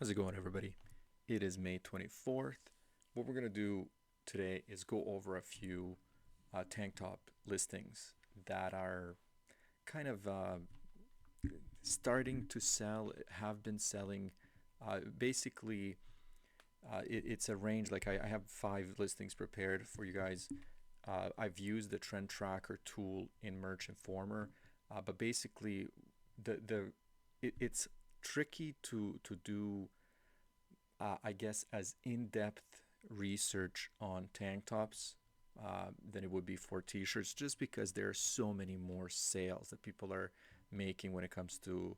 How's it going, everybody? It is May 24th. What we're going to do today is go over a few tank top listings that are kind of starting to sell, have been selling. Basically, it's a range. Like I have 5 listings prepared for you guys. I've used the trend tracker tool in Merch Informer, but basically, it's tricky to do I guess, as in depth research on tank tops than it would be for t shirts, just because there are so many more sales that people are making when it comes to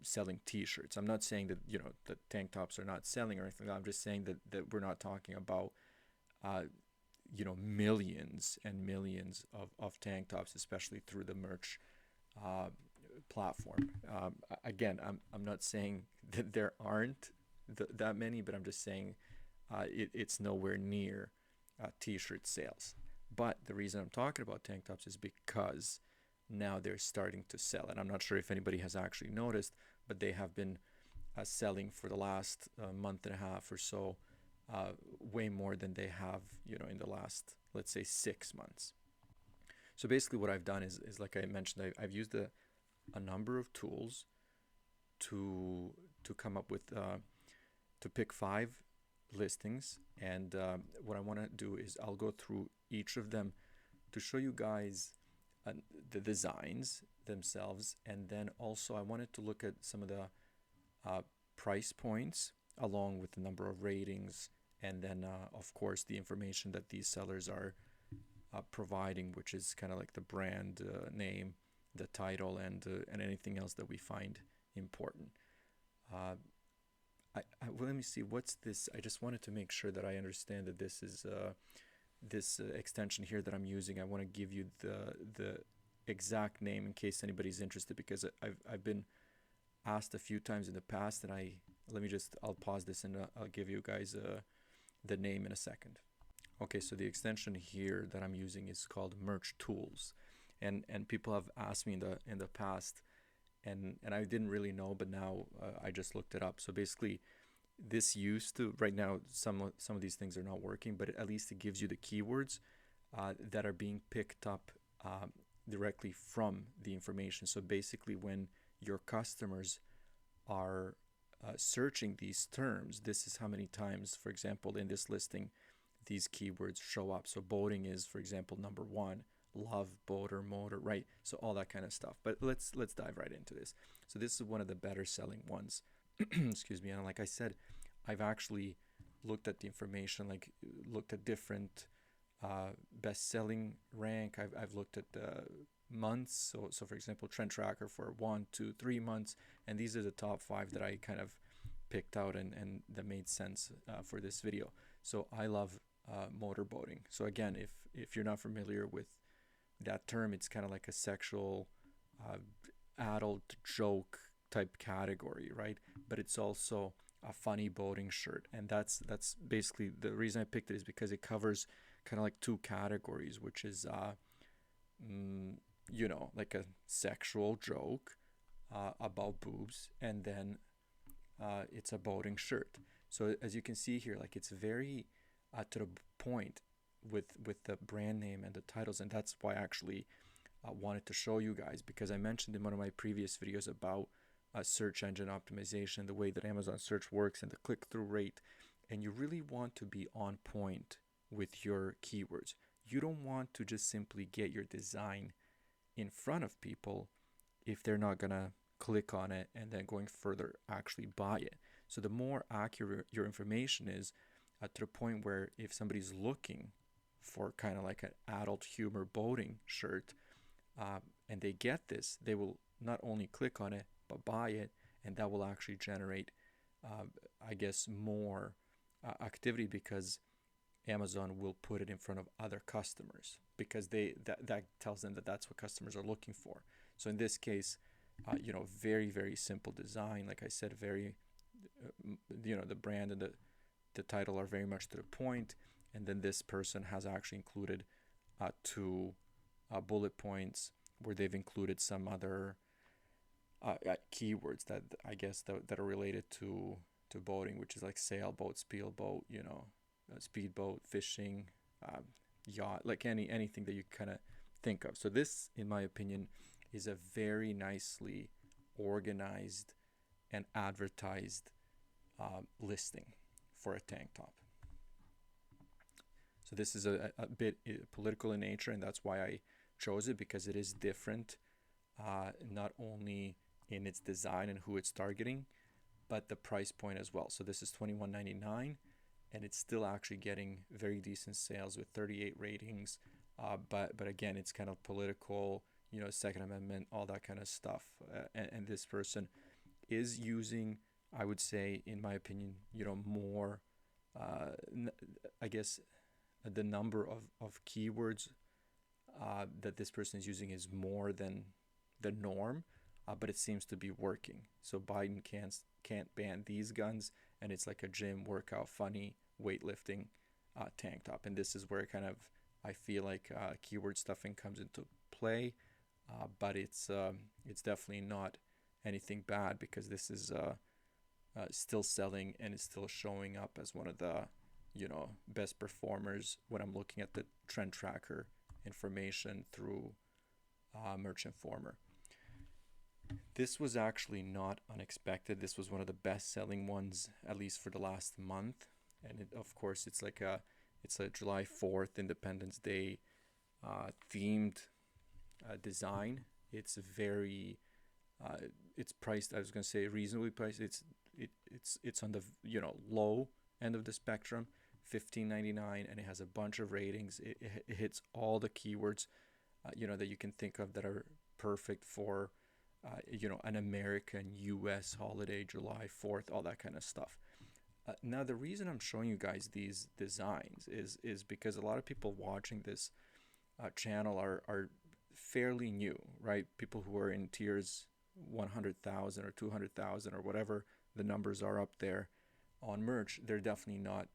selling t shirts. I'm not saying that, that tank tops are not selling or anything like that. I'm just saying that we're not talking about, uh, millions and millions of tank tops, especially through the merch uh, platform. Again, I'm not saying that there aren't that many, but I'm just saying it's nowhere near t-shirt sales. But the reason I'm talking about tank tops is because now they're starting to sell, and I'm not sure if anybody has actually noticed, but they have been selling for the last month and a half or so, way more than they have, in the last, let's say, 6 months. So basically, what I've done is like I mentioned, I've used a number of tools to come up with to pick 5 listings, and what I want to do is I'll go through each of them to show you guys uh, the designs themselves, and then also I wanted to look at some of the uh, price points along with the number of ratings, and then of course the information that these sellers are providing, which is kind of like the brand name, the title, and anything else that we find important. Uh, well, let me see. What's this? I just wanted to make sure that I understand that this is this extension here that I'm using. I want to give you the exact name in case anybody's interested, because I've been asked a few times in the past, and I'll pause this and I'll give you guys the name in a second. Okay, so the extension here that I'm using is called Merch Tools, and people have asked me in the past, and I didn't really know, but now I just looked it up. So basically, this used to right now some of these things are not working, but at least it gives you the keywords that are being picked up directly from the information. So basically, when your customers are searching these terms, this is how many times, for example, in this listing, these keywords show up. So boating is, for example, number one. Love, boater, motor, right? So all that kind of stuff. But let's dive right into this. So this is one of the better selling ones. Excuse me. And like I said, I've actually looked at the information, like looked at different best selling rank. I've looked at the months. So for example, Trend Tracker for 1, 2, 3 months, and these are the top 5 that I kind of picked out and that made sense for this video. So I love motorboating. So again, if you're not familiar with that term, it's kind of like a sexual uh, adult joke type category, right? But it's also a funny boating shirt, and that's basically the reason I picked it, is because it covers kind of like 2 categories, which is mm, like a sexual joke about boobs, and then it's a boating shirt. So as you can see here, like it's very to the point with the brand name and the titles, and that's why I actually wanted to show you guys, because I mentioned in one of my previous videos about search engine optimization, the way that Amazon search works, and the click-through rate, and you really want to be on point with your keywords. You don't want to just simply get your design in front of people if they're not gonna click on it and then going further actually buy it. So the more accurate your information is, to the point where if somebody's looking for kind of like an adult humor boating shirt, and they get this, they will not only click on it but buy it, and that will actually generate, uh, I guess, more activity, because Amazon will put it in front of other customers, because that tells them that that's what customers are looking for. So in this case, very very simple design. Like I said, very the brand and the title are very much to the point, and then this person has actually included 2 bullet points where they've included some other keywords that I guess that are related to to boating, which is like sailboat, speedboat, speedboat, fishing, yacht, like anything that you kind of think of. So this, in my opinion, is a very nicely organized and advertised listing for a tank top. So this is a bit political in nature, and that's why I chose it, because it is different, not only in its design and who it's targeting, but the price point as well. So this is $21.99, and it's still actually getting very decent sales with 38 ratings. But again, it's kind of political, Second Amendment, all that kind of stuff. And this person is using, I would say, in my opinion, more, I guess, the number of keywords that this person is using is more than the norm, but it seems to be working. So Biden can't ban these guns, and it's like a gym workout, funny weightlifting tank top. And this is where kind of I feel like keyword stuffing comes into play, but it's definitely not anything bad, because this is still selling and it's still showing up as one of the best performers when I'm looking at the trend tracker information through Merch Informer. This was actually not unexpected. This was one of the best selling ones, at least for the last month. And of course, it's a July 4th Independence Day themed design. It's very it's priced, I was going to say reasonably priced. It's on the low end of the spectrum, $15.99, and it has a bunch of ratings. It hits all the keywords that you can think of that are perfect for an American US holiday, July 4th, all that kind of stuff. Now, the reason I'm showing you guys these designs is because a lot of people watching this channel are fairly new, right? People who are in tiers 100,000 or 200,000 or whatever the numbers are up there on merch, they're definitely not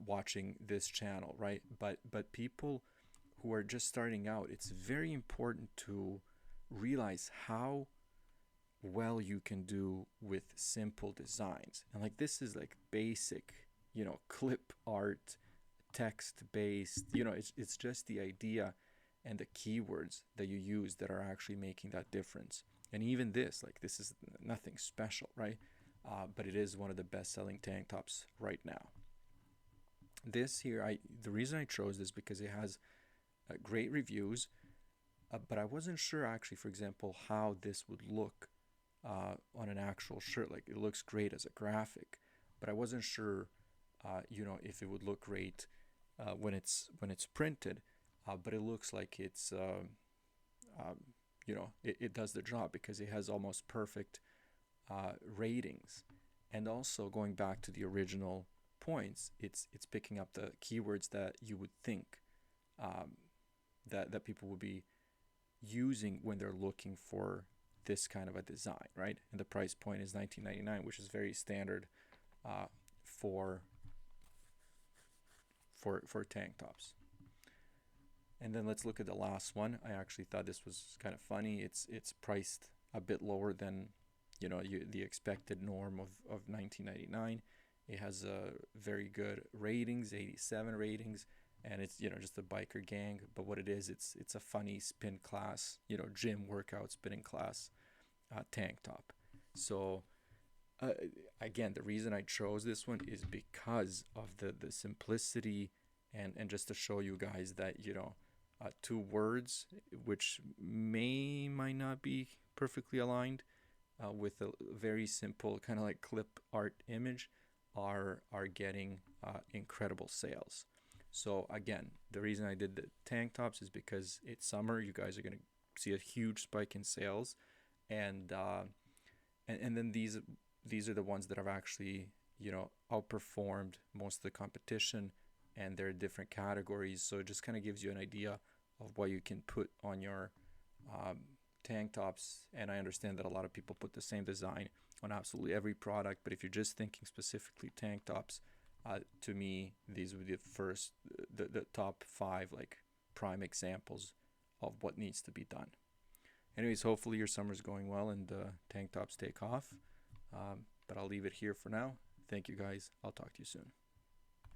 watching this channel, right? But people who are just starting out, it's very important to realize how well you can do with simple designs. And like this is like basic, clip art, text based, it's just the idea and the keywords that you use that are actually making that difference. And even this is nothing special, right? But it is one of the best selling tank tops right now. This here, the reason I chose this because it has great reviews, but I wasn't sure actually, for example, how this would look on an actual shirt. Like it looks great as a graphic, but I wasn't sure, if it would look great when it's printed. But it looks like it's, it does the job because it has almost perfect ratings. And also going back to the original points, it's picking up the keywords that you would think that people would be using when they're looking for this kind of a design, right? And the price point is $19.99, which is very standard for tank tops. And then let's look at the last one. I actually thought this was kind of funny. It's priced a bit lower than the expected norm of $19.99. It has very good ratings, 87 ratings, and it's just a biker gang. But what it is, it's a funny spin class, gym workout spinning class tank top. So again, the reason I chose this one is because of the simplicity and just to show you guys that two words which might not be perfectly aligned with a very simple kind of like clip art image are getting incredible sales. So again, the reason I did the tank tops is because it's summer. You guys are going to see a huge spike in sales, and then these are the ones that have actually outperformed most of the competition, and they're different categories. So it just kind of gives you an idea of what you can put on your tank tops. And I understand that a lot of people put the same design on absolutely every product, but if you're just thinking specifically tank tops, to me, these would be the top 5 like prime examples of what needs to be done. Anyways, hopefully your summer's going well and tank tops take off. but I'll leave it here for now. Thank you guys. I'll talk to you soon.